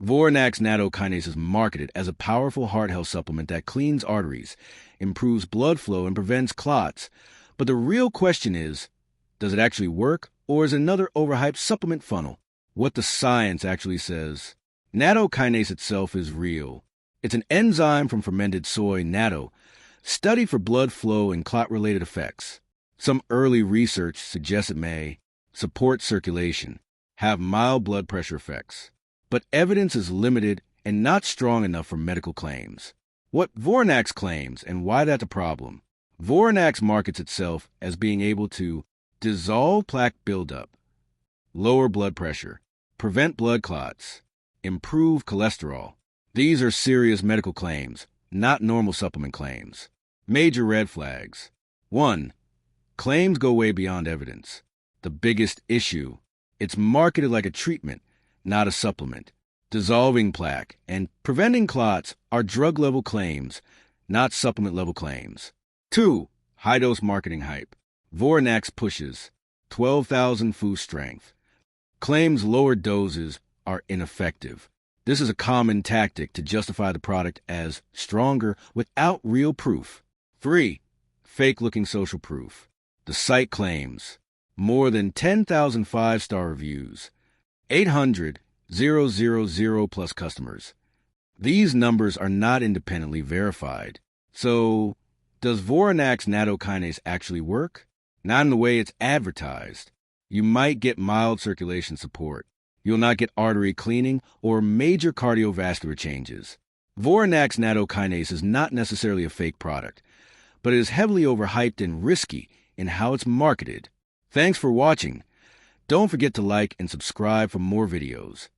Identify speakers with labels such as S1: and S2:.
S1: Vorenax Nattokinase is marketed as a powerful heart health supplement that cleans arteries, improves blood flow, and prevents clots. But the real question is, does it actually work, or is it another overhyped supplement funnel? What the science actually says. Nattokinase itself is real. It's an enzyme from fermented soy, natto, studied for blood flow and clot-related effects. Some early research suggests it may support circulation, have mild blood pressure effects. But evidence is limited and not strong enough for medical claims. What Vorenax claims and why that's a problem. Vorenax markets itself as being able to dissolve plaque buildup, lower blood pressure, prevent blood clots, improve cholesterol. These are serious medical claims, not normal supplement claims. Major red flags. 1. Claims go way beyond evidence. The biggest issue, it's marketed like a treatment, not a supplement. Dissolving plaque and preventing clots are drug-level claims, not supplement-level claims. 2. High-dose marketing hype. Vorenax pushes 12,000 Fu strength. Claims lower doses are ineffective. This is a common tactic to justify the product as stronger without real proof. 3. Fake-looking social proof. The site claims more than 10,000 5-star reviews, 800 000 plus customers. These numbers are not independently verified. So, does Vorenax Nattokinase actually work? Not in the way it's advertised. You might get mild circulation support. You'll not get artery cleaning or major cardiovascular changes. Vorenax Nattokinase is not necessarily a fake product, but it is heavily overhyped and risky in how it's marketed. Thanks for watching. Don't forget to like and subscribe for more videos.